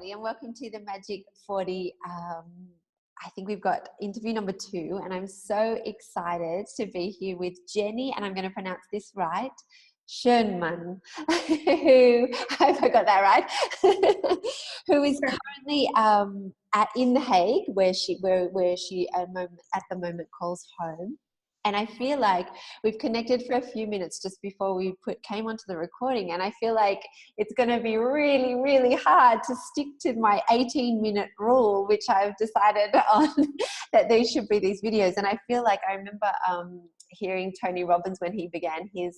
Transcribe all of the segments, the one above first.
everybody, and welcome to the Magic 40. I think we've got interview number 2, and I'm so excited to be here with Jenny, and I'm going to pronounce this right, Schoenmann, who, I forgot that right, who is currently in The Hague, where she at the moment calls home. And I feel like we've connected for a few minutes just before we came onto the recording. And I feel like it's going to be really, really hard to stick to my 18-minute rule, which I've decided on that these should be these videos. And I feel like I remember hearing Tony Robbins when he began his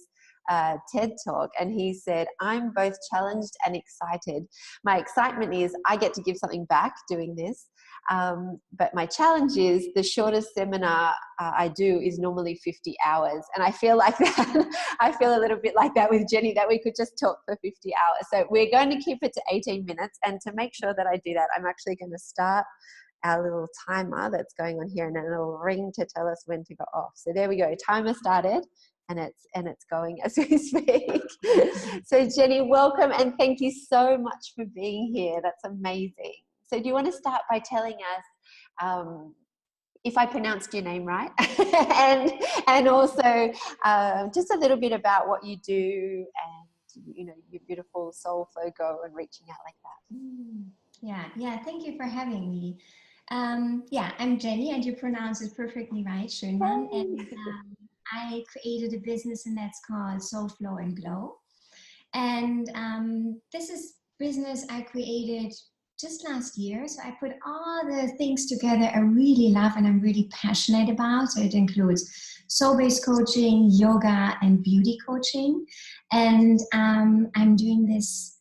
TED talk, and he said, I'm both challenged and excited. My excitement is I get to give something back doing this. But my challenge is the shortest seminar I do is normally 50 hours. And I feel like that, I feel a little bit like that with Jenny, that we could just talk for 50 hours. So we're going to keep it to 18 minutes. And to make sure that I do that, I'm actually going to start our little timer that's going on here, and then it'll ring to tell us when to go off. So there we go. Timer started. And it's going as we speak. So Jenny, welcome, and thank you so much for being here. That's amazing. So do you want to start by telling us if I pronounced your name right, and also just a little bit about what you do, and your beautiful soul flow go and reaching out like that. Yeah. Thank you for having me. I'm Jenny, and you pronounce it perfectly right, Schoenmann. And I created a business, and that's called Soul Flow and Glow. And this is business I created just last year. So I put all the things together I really love and I'm really passionate about. So it includes soul-based coaching, yoga, and beauty coaching. And I'm doing this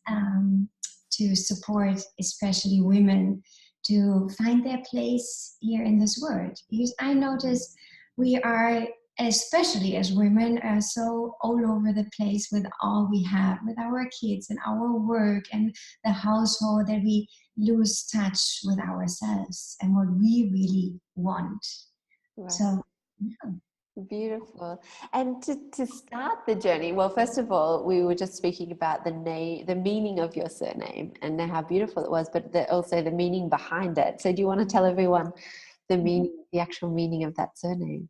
to support especially women to find their place here in this world. Because I notice we are, especially as women, are so all over the place with all we have, with our kids and our work and the household, that we lose touch with ourselves and what we really want. Right. So, yeah. Beautiful. And to start the journey, well, first of all, we were just speaking about the meaning of your surname and how beautiful it was, but also the meaning behind it. So do you want to tell everyone the actual meaning of that surname?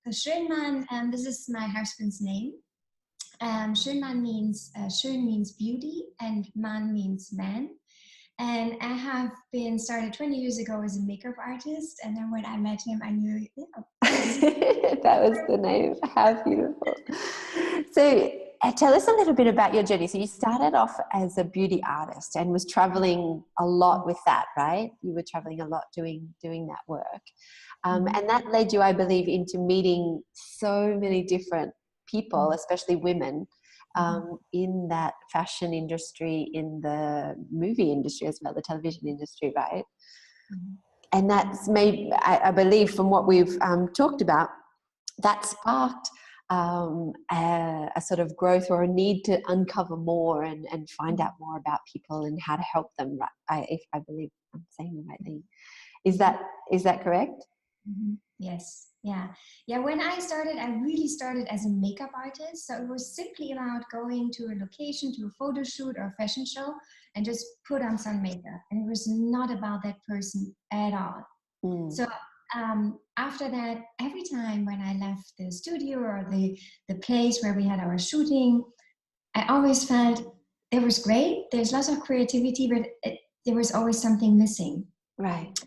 Schoenmann, this is my husband's name. Schoenmann means, schön means beauty, and Mann means man. And I have been started 20 years ago as a makeup artist. And then when I met him, I knew, that was the name. How beautiful. So tell us a little bit about your journey. So you started off as a beauty artist and was traveling a lot with that, right? You were traveling a lot doing that work. And that led you, I believe, into meeting so many different people, especially women, in that fashion industry, in the movie industry as well, the television industry, right? And that's maybe, I believe, from what we've talked about, that sparked a sort of growth or a need to uncover more and find out more about people and how to help them. If I believe I'm saying the right thing. Is that correct? Yes. Yeah. When I started, I really started as a makeup artist. So it was simply about going to a location, to a photo shoot or a fashion show, and just put on some makeup. And it was not about that person at all. So after that, every time when I left the studio or the place where we had our shooting, I always felt it was great. There's lots of creativity, but there was always something missing. Right.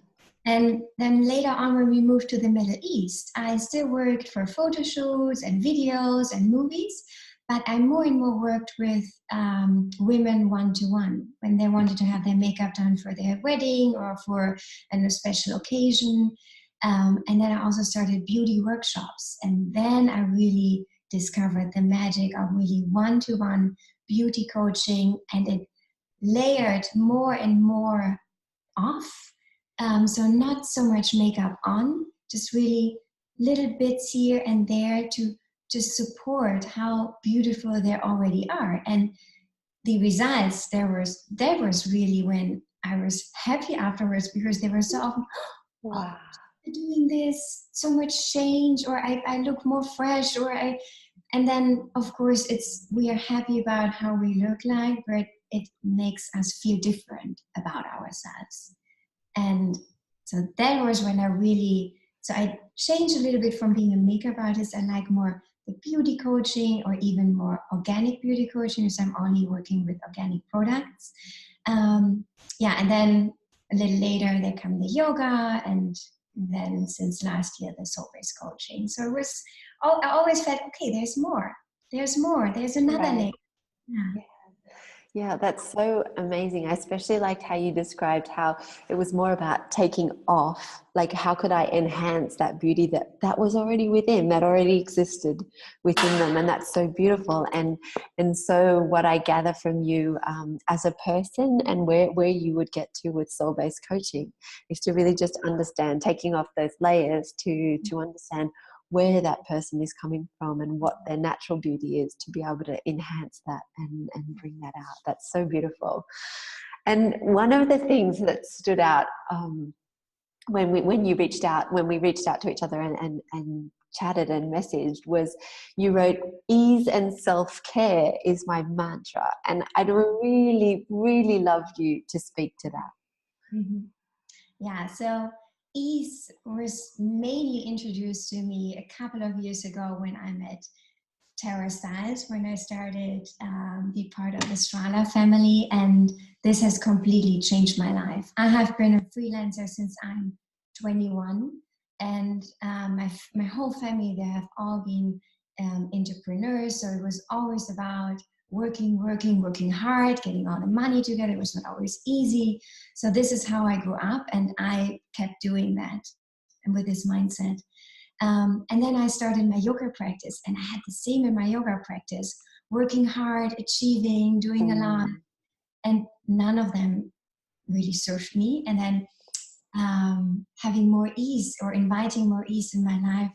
And then later on, when we moved to the Middle East, I still worked for photo shoots and videos and movies, but I more and more worked with women one-to-one when they wanted to have their makeup done for their wedding or for a special occasion. And then I also started beauty workshops. And then I really discovered the magic of really one-to-one beauty coaching, and it layered more and more off. So not so much makeup on, just really little bits here and there to just support how beautiful they already are. And the results, there was really when I was happy afterwards, because they were so often, wow, doing this, so much change, or I look more fresh, and then of course we are happy about how we look like, but it makes us feel different about ourselves. And so that was when I changed a little bit from being a makeup artist. I like more the beauty coaching, or even more organic beauty coaching, so I'm only working with organic products. And then a little later there come the yoga, and then since last year the soul-based coaching. So I always felt, okay, there's more, there's another Right. layer. Yeah. Yeah, that's so amazing. I especially liked how you described how it was more about taking off, like how could I enhance that beauty that was already within, that already existed within them, and that's so beautiful. And so what I gather from you as a person, and where you would get to with soul-based coaching, is to really just understand, taking off those layers to understand where that person is coming from and what their natural beauty is, to be able to enhance that and bring that out. That's so beautiful. And one of the things that stood out when we reached out to each other and chatted and messaged was, you wrote, ease and self-care is my mantra. And I'd really, really love you to speak to that. Mm-hmm. Yeah, so ease was mainly introduced to me a couple of years ago when I met Tara Stiles, when I started be part of the Strala family, and this has completely changed my life. I have been a freelancer since I'm 21, and my whole family, they have all been entrepreneurs, so it was always about working hard, getting all the money together. It was not always easy. So this is how I grew up, and I kept doing that and with this mindset. And then I started my yoga practice, and I had the same in my yoga practice, working hard, achieving, doing a lot, and none of them really served me. And then having more ease, or inviting more ease in my life,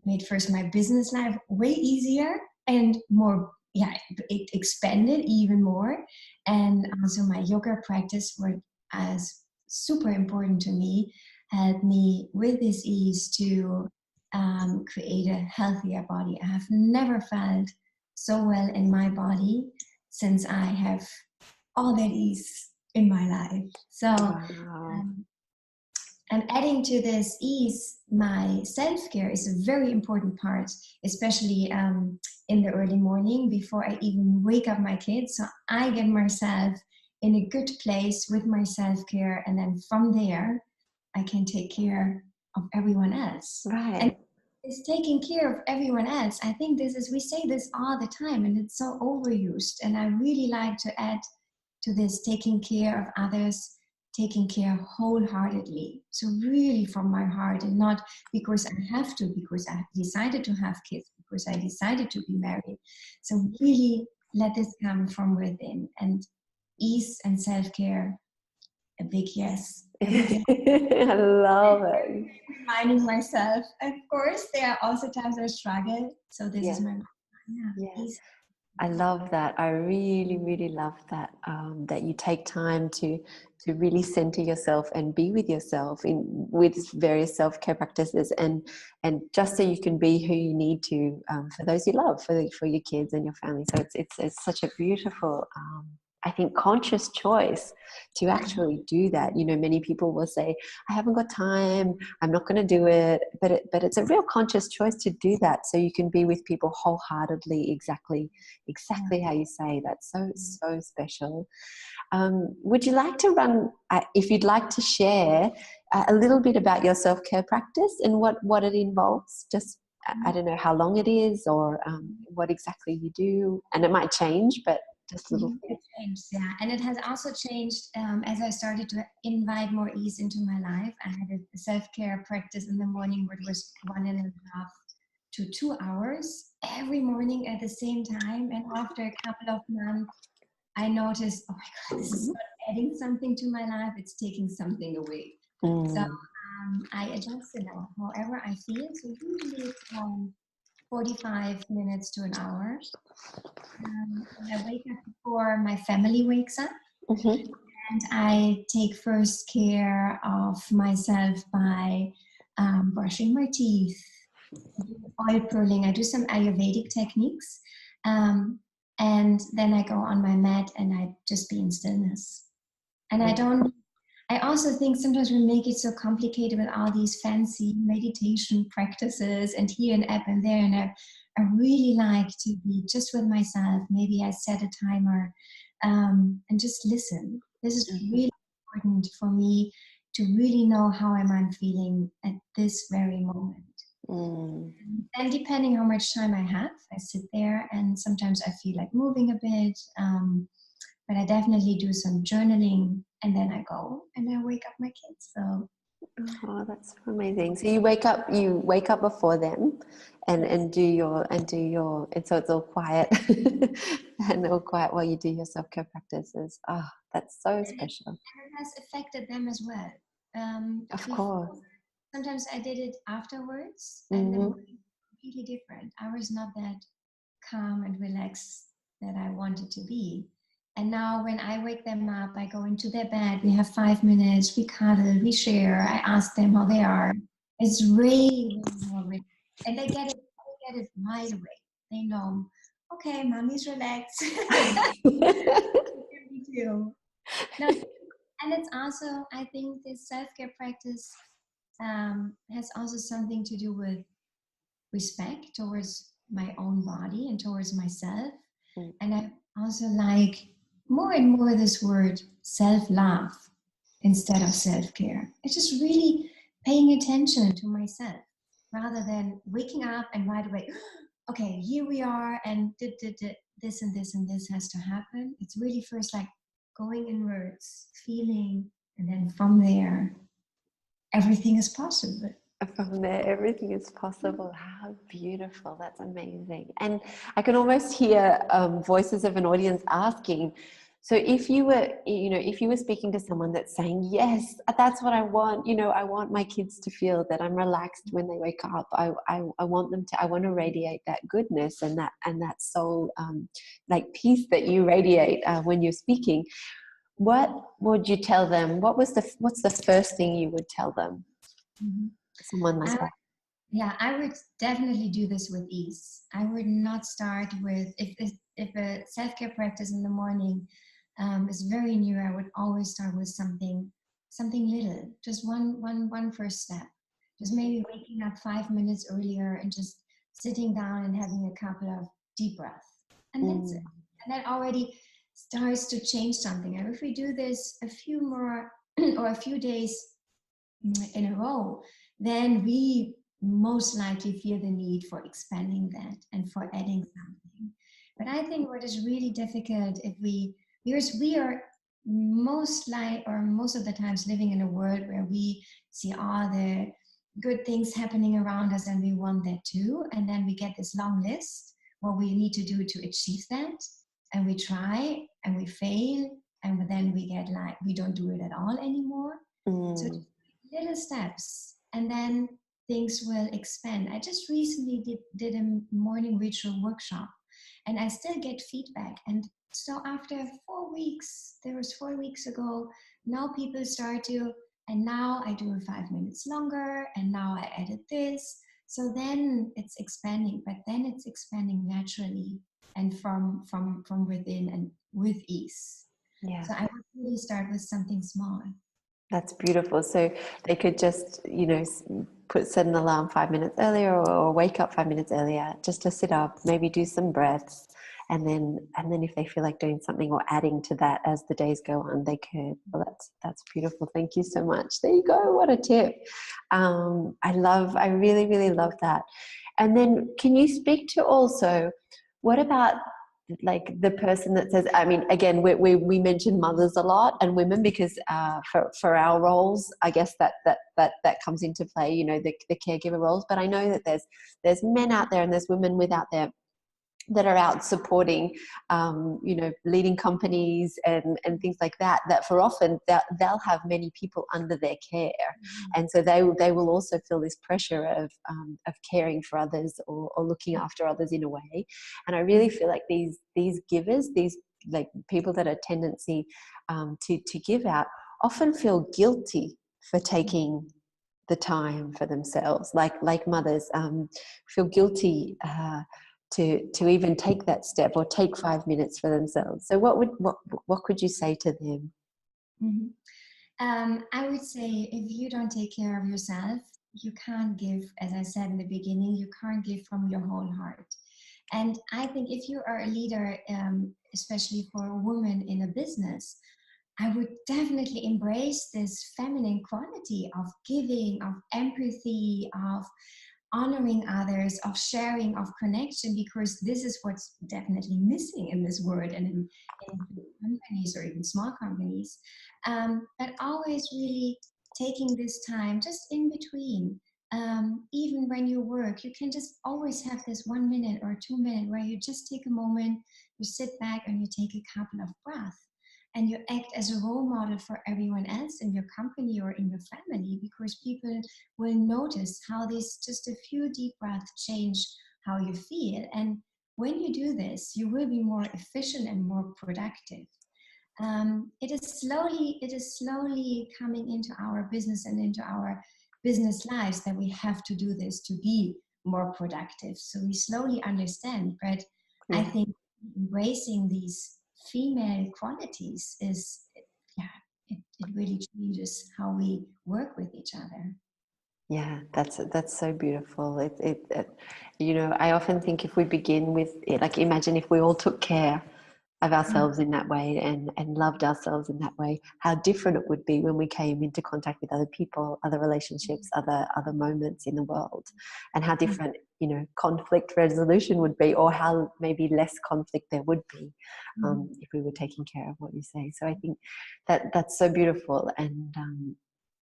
made first my business life way easier and more, it expanded even more. And also my yoga practice, what as super important to me, helped me with this ease to create a healthier body. I have never felt so well in my body since I have all that ease in my life. So Wow. and adding to this ease, my self-care is a very important part, especially in the early morning before I even wake up my kids. So I get myself in a good place with my self-care, and then from there, I can take care of everyone else. Right. And it's taking care of everyone else. I think we say this all the time, and it's so overused. And I really like to add to this, taking care of others, taking care wholeheartedly. So really from my heart, and not because I have to, because I decided to have kids, because I decided to be married. So really let this come from within. And ease and self-care, a big yes. Every day. I love it. Reminding myself, of course, there are also times I struggle. So this is my ease. I love that. I really, really love that, that you take time to really center yourself and be with yourself with various self-care practices, and just so you can be who you need to for those you love, for your kids and your family. So it's such a beautiful, I think, conscious choice to actually do that. You know, many people will say, I haven't got time, I'm not going to do it. But it's a real conscious choice to do that, so you can be with people wholeheartedly, exactly how you say. That's so special. Would you like to run, if you'd like to share a little bit about your self-care practice and what it involves? Just, I don't know how long it is, or what exactly you do. And it might change, but just a little bit. It changed, yeah. And it has also changed as I started to invite more ease into my life. I had a self-care practice in the morning, where it was 1.5 to 2 hours every morning at the same time. And after a couple of months, I noticed, oh my God, this is not adding something to my life, it's taking something away. So I adjusted now, however I feel. So usually it's 45 minutes to an hour. I wake up before my family wakes up. And I take first care of myself by brushing my teeth, oil pulling. I do some Ayurvedic techniques. And then I go on my mat and I just be in stillness. And I also think sometimes we make it so complicated with all these fancy meditation practices and here an app and there and I really like to be just with myself. Maybe I set a timer and just listen. This is really important for me to really know how am I feeling at this very moment. And depending how much time I have, I sit there and sometimes I feel like moving a bit. But I definitely do some journaling and then I go and I wake up my kids. So oh, that's amazing. So you wake up before them and do your and so it's all quiet and all quiet while you do your self-care practices. Oh, that's so special. And it has affected them as well. Of Before, course. sometimes I did it afterwards and the morning was completely different. I was not that calm and relaxed that I wanted to be. And now when I wake them up, I go into their bed, we have 5 minutes, we cuddle, we share, I ask them how they are. It's really more rich. And they get it right away. They know, okay, mommy's relaxed. Me too. No, and it's also, I think this self-care practice has also something to do with respect towards my own body and towards myself. And I also like more and more this word self-love instead of self-care. It's just really paying attention to myself rather than waking up and right away, okay, here we are and this and this and this has to happen. It's really first like going inwards, feeling, and then from there, everything is possible. From there, everything is possible. How beautiful. That's amazing. And I can almost hear voices of an audience asking, so if you were speaking to someone that's saying, yes, that's what I want, I want my kids to feel that I'm relaxed when they wake up. I want to radiate that goodness and that soul, like peace that you radiate when you're speaking. What would you tell them? What's the first thing you would tell them? Mm-hmm. Someone like that. Yeah, I would definitely do this with ease. I would not start with, if a self-care practice in the morning is very new, I would always start with something little, just one first step. Just maybe waking up 5 minutes earlier and just sitting down and having a couple of deep breaths. And that's it. And that already starts to change something. And if we do this a few more or a few days in a row, then we most likely feel the need for expanding that and for adding something. But I think what is really difficult because we are most of the times living in a world where we see all the good things happening around us and we want that too. And then we get this long list, what we need to do to achieve that. And we try and we fail. And then we get like, we don't do it at all anymore. So little steps and then things will expand. I just recently did a morning ritual workshop and I still get feedback. And so after 4 weeks, there was 4 weeks ago, now people start to, and now I do it 5 minutes longer and now I added this. So then it's expanding, but then it's expanding naturally and from within and with ease. Yeah. So I would really start with something small. That's beautiful. So they could just, set an alarm 5 minutes earlier or wake up 5 minutes earlier just to sit up, maybe do some breaths. And then if they feel like doing something or adding to that as the days go on, they could. Well, that's beautiful. Thank you so much. There you go. What a tip. I really, really love that. And then can you speak to also, what about like the person that says, I mean, again, we mention mothers a lot and women because for our roles, I guess that comes into play, the caregiver roles. But I know that there's men out there and there's women without there that are out supporting, leading companies and things like that for often they'll have many people under their care. And so they will also feel this pressure of caring for others or looking after others in a way. And I really feel like these givers, these like people that are tendency to give out often feel guilty for taking the time for themselves, like mothers feel guilty to even take that step or take 5 minutes for themselves. So what could you say to them? Mhm. I would say if you don't take care of yourself, you can't give, as I said in the beginning, you can't give from your whole heart. And I think if you are a leader, especially for a woman in a business, I would definitely embrace this feminine quality of giving, of empathy, of honoring others, of sharing, of connection, because this is what's definitely missing in this world and in big companies or even small companies. But always really taking this time just in between. Even when you work, you can just always have this 1 minute or 2 minute where you just take a moment, you sit back and you take a couple of breaths and you act as a role model for everyone else in your company or in your family, because people will notice how this just a few deep breaths change how you feel. And when you do this, you will be more efficient and more productive. It is slowly coming into our business and into our business lives that we have to do this to be more productive. So we slowly understand, but I Yeah. think embracing these female qualities is, yeah, it really changes how we work with each other. Yeah, that's so beautiful. You know, I often think if we begin with it, like imagine if we all took care of ourselves in that way and loved ourselves in that way, how different it would be when we came into contact with other people, other relationships, other moments in the world, and how different, you know, conflict resolution would be, or how maybe less conflict there would be if we were taking care of what you say. So I think that's so beautiful, and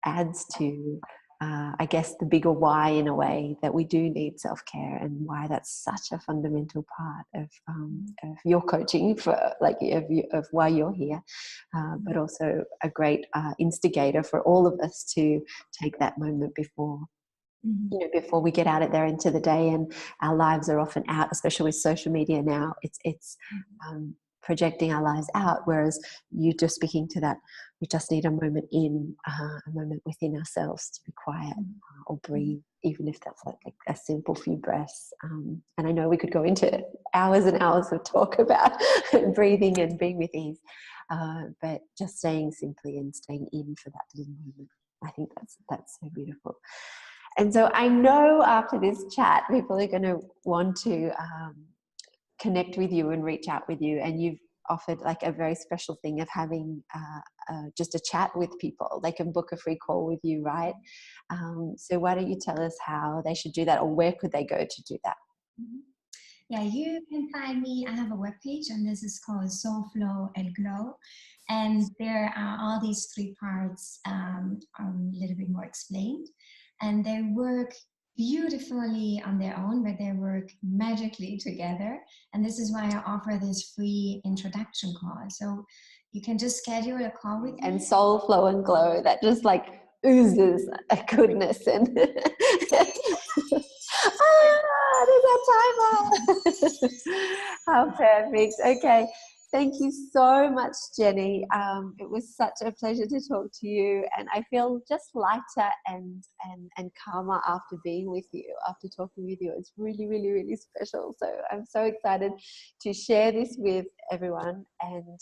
adds to I guess the bigger why, in a way, that we do need self-care, and why that's such a fundamental part of your coaching, for like of why you're here, but also a great instigator for all of us to take that moment before, you know, before we get out there into the day. And our lives are often out, especially with social media now. It's projecting our lives out, whereas you just speaking to that, we just need a moment in, a moment within ourselves to be quiet, or breathe, even if that's like a simple few breaths. And I know we could go into hours and hours of talk about breathing and being with ease, but just staying simply and staying in for that little moment, I think that's so beautiful. And so I know after this chat, people are going to want to connect with you and reach out with you. And you've offered like a very special thing of having just a chat with people. They can book a free call with you, right? So why don't you tell us how they should do that, or where could they go to do that? Yeah, you can find me. I have a webpage, and this is called Soul Flow and Glow. And there are all these three parts, a little bit more explained. And they work beautifully on their own, but they work magically together. And this is why I offer this free introduction call. So you can just schedule a call with me. And Soul Flow and Glow, that just like oozes a goodness. And there's our timer. How perfect. Okay. Thank you so much, Jenny. It was such a pleasure to talk to you, and I feel just lighter and calmer after being with you, after talking with you. It's really, really, really special. So I'm so excited to share this with everyone, and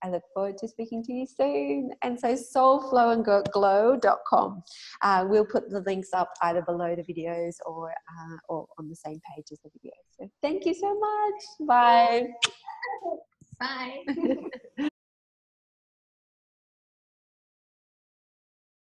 I look forward to speaking to you soon. And so soulflowandglow.com. We'll put the links up either below the videos or on the same page as the videos. So thank you so much. Bye. Bye.